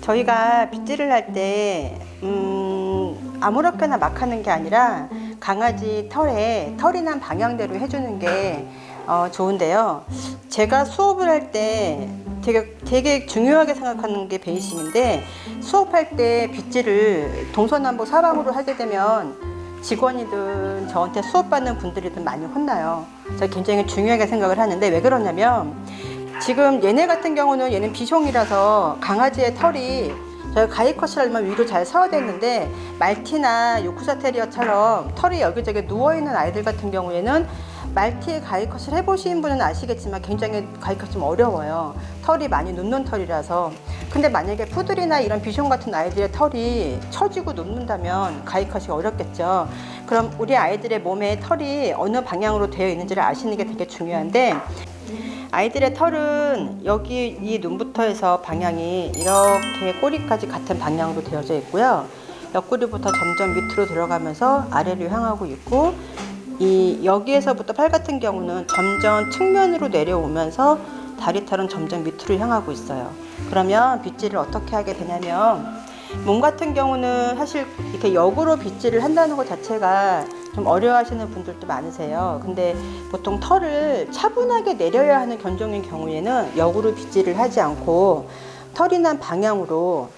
저희가 빗질을 할 때 아무렇게나 막 하는 게 아니라 강아지 털에 털이 난 방향대로 해주는 게 좋은데요. 제가 수업을 할 때 되게 중요하게 생각하는 게 베이싱인데, 수업할 때 빗질을 동서남북 사방으로 하게 되면 직원이든 저한테 수업받는 분들이든 많이 혼나요. 제가 굉장히 중요하게 생각을 하는데, 왜 그러냐면 지금 얘네 같은 경우는 얘는 비숑이라서 강아지의 털이 저희가 가위컷을 하려면 위로 잘 서야 되는데, 말티나 요크샤 테리어처럼 털이 여기저기 누워있는 아이들 같은 경우에는 말티에 가위컷을 해보신 분은 아시겠지만 굉장히 가위컷이 좀 어려워요. 털이 많이 눕는 털이라서. 근데 만약에 푸들이나 이런 비숑 같은 아이들의 털이 처지고 눕는다면 가위컷이 어렵겠죠. 그럼 우리 아이들의 몸에 털이 어느 방향으로 되어 있는지를 아시는 게 되게 중요한데, 아이들의 털은 여기 이 눈부터 해서 방향이 이렇게 꼬리까지 같은 방향으로 되어져 있고요. 옆구리부터 점점 밑으로 들어가면서 아래로 향하고 있고, 여기에서부터 팔 같은 경우는 점점 측면으로 내려오면서 다리털은 점점 밑으로 향하고 있어요. 그러면 빗질을 어떻게 하게 되냐면, 몸 같은 경우는 사실 이렇게 역으로 빗질을 한다는 것 자체가 좀 어려워하시는 분들도 많으세요. 근데 보통 털을 차분하게 내려야 하는 견종인 경우에는 역으로 빗질을 하지 않고 털이 난 방향으로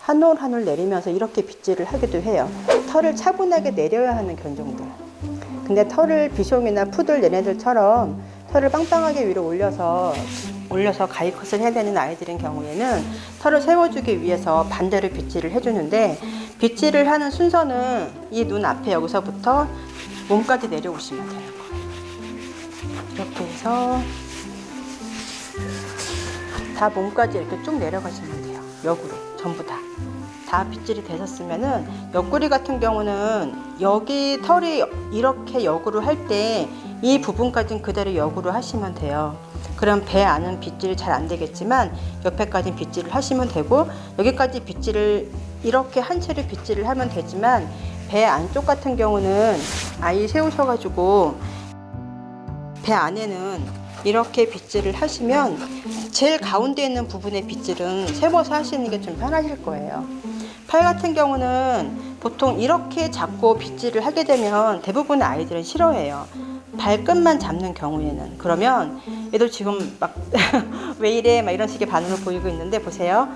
한 올 한 올 내리면서 이렇게 빗질을 하기도 해요. 털을 차분하게 내려야 하는 견종들. 근데 털을 비숑이나 푸들 얘네들처럼 털을 빵빵하게 위로 올려서 가위컷을 해야 되는 아이들인 경우에는 털을 세워주기 위해서 반대로 빗질을 해주는데, 빗질을 하는 순서는 이 눈 앞에 여기서부터 몸까지 내려오시면 돼요. 이렇게 해서 다 몸까지 이렇게 쭉 내려가시면 돼요. 역으로 전부 다 빗질이 되셨으면은, 옆구리 같은 경우는 여기 털이 이렇게 역으로 할 때 이 부분까지는 그대로 역으로 하시면 돼요. 그럼 배 안은 빗질이 잘 안 되겠지만 옆에까지 빗질을 하시면 되고, 여기까지 빗질을 이렇게 한 채로 빗질을 하면 되지만, 배 안쪽 같은 경우는 아이 세우셔가지고 배 안에는 이렇게 빗질을 하시면 제일 가운데 있는 부분의 빗질은 세워서 하시는 게 좀 편하실 거예요. 팔 같은 경우는 보통 이렇게 잡고 빗질을 하게 되면 대부분의 아이들은 싫어해요. 발끝만 잡는 경우에는. 그러면 얘도 지금 막 왜 이래 막 이런 식의 반응을 보이고 있는데, 보세요.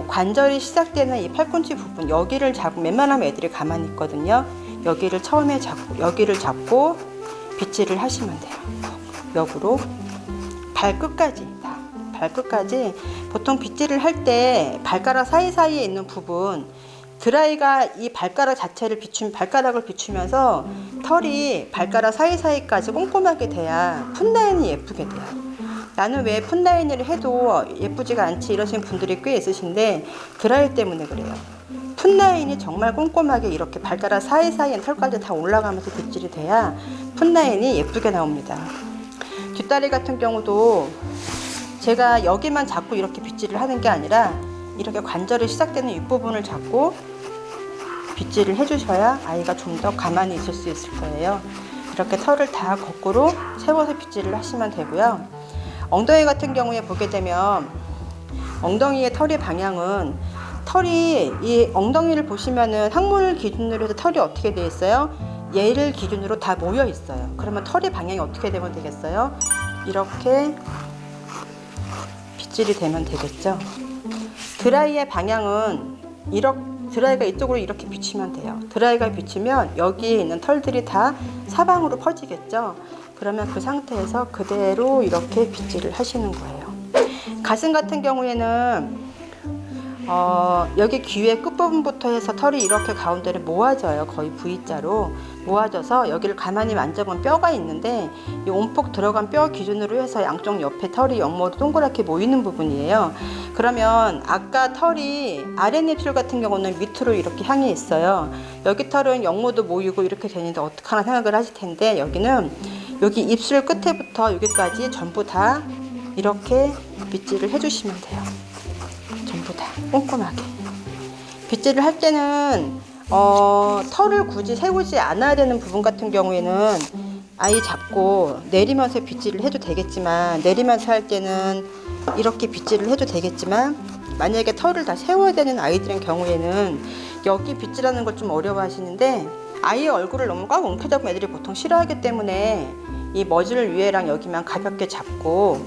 관절이 시작되는 이 팔꿈치 부분, 여기를 잡고, 웬만하면 애들이 가만히 있거든요. 여기를 처음에 잡고 여기를 잡고 빗질을 하시면 돼요. 역으로 발끝까지 보통 빗질을 할 때 발가락 사이사이에 있는 부분, 드라이가 이 발가락 자체를 발가락을 비추면서 털이 발가락 사이사이까지 꼼꼼하게 돼야 풋라인이 예쁘게 돼요. 나는 왜 풋라인을 해도 예쁘지가 않지 이러시는 분들이 꽤 있으신데, 드라이 때문에 그래요. 풋라인이 정말 꼼꼼하게 이렇게 발가락 사이사이에 털까지 다 올라가면서 빗질이 돼야 풋라인이 예쁘게 나옵니다. 뒷다리 같은 경우도 제가 여기만 잡고 이렇게 빗질을 하는 게 아니라 이렇게 관절이 시작되는 윗부분을 잡고 빗질을 해주셔야 아이가 좀 더 가만히 있을 수 있을 거예요. 이렇게 털을 다 거꾸로 세워서 빗질을 하시면 되고요. 엉덩이 같은 경우에 보게 되면, 엉덩이의 털의 방향은, 이 엉덩이를 보시면은 항문을 기준으로 해서 털이 어떻게 되어 있어요? 얘를 기준으로 다 모여 있어요. 그러면 털의 방향이 어떻게 되면 되겠어요? 이렇게 빗질이 되면 되겠죠. 드라이의 방향은 드라이가 이쪽으로 이렇게 비추면 돼요. 드라이가 비추면 여기에 있는 털들이 다 사방으로 퍼지겠죠. 그러면 그 상태에서 그대로 이렇게 빗질을 하시는 거예요. 가슴 같은 경우에는 여기 귀의 끝부분부터 해서 털이 이렇게 가운데를 모아져요. 거의 V자로 모아져서 여기를 가만히 만져보면 뼈가 있는데, 이 온폭 들어간 뼈 기준으로 해서 양쪽 옆에 털이 옆모두 동그랗게 모이는 부분이에요. 그러면 아까 털이 아랫입술 같은 경우는 밑으로 이렇게 향해 있어요. 여기 털은 옆모두 모이고 이렇게 되는데 어떡하나 생각을 하실 텐데, 여기는 여기 입술 끝에부터 여기까지 전부 다 이렇게 빗질을 해주시면 돼요. 전부 다 꼼꼼하게. 빗질을 할 때는 털을 굳이 세우지 않아야 되는 부분 같은 경우에는 아이 잡고 내리면서 빗질을 해도 되겠지만, 내리면서 할 때는 이렇게 빗질을 해도 되겠지만, 만약에 털을 다 세워야 되는 아이들인 경우에는 여기 빗질하는 걸 좀 어려워하시는데, 아이의 얼굴을 너무 꽉 움켜잡으면 애들이 보통 싫어하기 때문에 이 머지를 위에랑 여기만 가볍게 잡고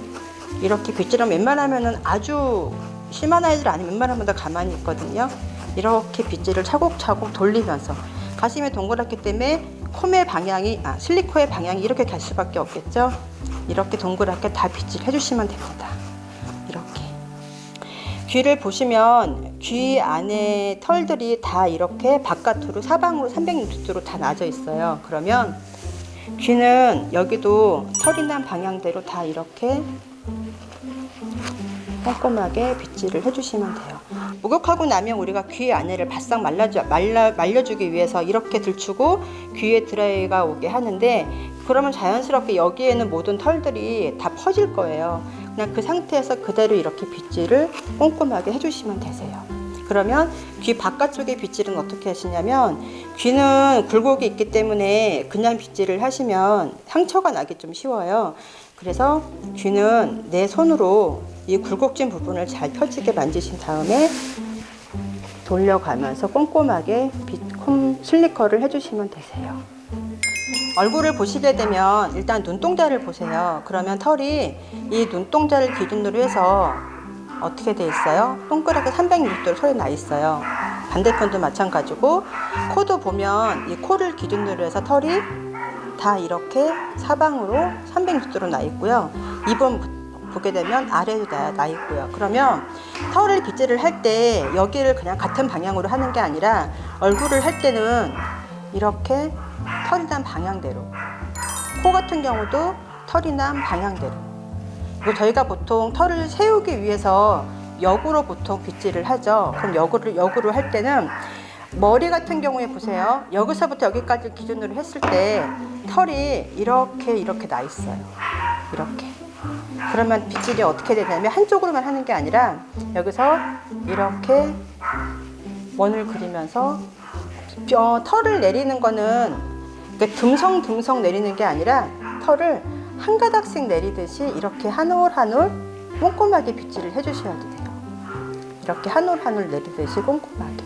이렇게 빗질하면 웬만하면은 아주 심한 아이들 아니면 웬만하면 다 가만히 있거든요. 이렇게 빗질을 차곡차곡 돌리면서, 가슴이 동그랗기 때문에 콤의 방향이, 슬리코의 방향이 이렇게 갈 수밖에 없겠죠. 이렇게 동그랗게 다 빗질 해주시면 됩니다. 이렇게 귀를 보시면 귀 안에 털들이 다 이렇게 바깥으로 사방으로 360도로 다 나져 있어요. 그러면 귀는 여기도 털이 난 방향대로 다 이렇게 꼼꼼하게 빗질을 해주시면 돼요. 목욕하고 나면 우리가 귀 안에를 바싹 말려주기 위해서 이렇게 들추고 귀에 드라이가 오게 하는데, 그러면 자연스럽게 여기에는 모든 털들이 다 퍼질 거예요. 그냥 그 상태에서 그대로 이렇게 빗질을 꼼꼼하게 해주시면 되세요. 그러면 귀 바깥쪽의 빗질은 어떻게 하시냐면, 귀는 굴곡이 있기 때문에 그냥 빗질을 하시면 상처가 나기 좀 쉬워요. 그래서 귀는 내 손으로 이 굴곡진 부분을 잘 펴지게 만지신 다음에 돌려가면서 꼼꼼하게 슬리커를 해주시면 되세요. 얼굴을 보시게 되면 일단 눈동자를 보세요. 그러면 털이 이 눈동자를 기준으로 해서 어떻게 돼 있어요? 동그랗게 360도로 털이 나 있어요. 반대편도 마찬가지고, 코도 보면 이 코를 기준으로 해서 털이 다 이렇게 사방으로 360도로 나 있고요. 입은 보게 되면 아래도 나 있고요. 그러면 털을 빗질을 할 때 여기를 그냥 같은 방향으로 하는 게 아니라, 얼굴을 할 때는 이렇게 털이 난 방향대로, 코 같은 경우도 털이 난 방향대로. 그리고 저희가 보통 털을 세우기 위해서 역으로 보통 빗질을 하죠. 그럼 역으로 할 때는 머리 같은 경우에 보세요. 여기서부터 여기까지 기준으로 했을 때 털이 이렇게 나 있어요. 이렇게. 그러면 빗질이 어떻게 되냐면, 한쪽으로만 하는 게 아니라 여기서 이렇게 원을 그리면서 털을 내리는 거는 듬성 내리는 게 아니라 털을 한 가닥씩 내리듯이 이렇게 한 올 한 올 꼼꼼하게 빗질을 해주셔야 돼요. 이렇게 한 올 한 올 내리듯이 꼼꼼하게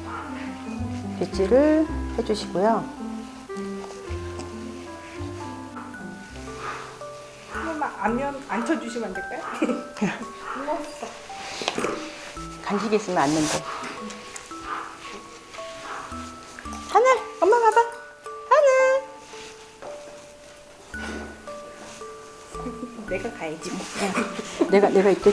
빗질을 해주시고요. 한 번만 안면 앉혀주시면 안 될까요? 무겁어. 간식이 있으면 앉는데. 하늘, 엄마 봐봐. 하늘. 내가 가야지 뭐. 내가 이때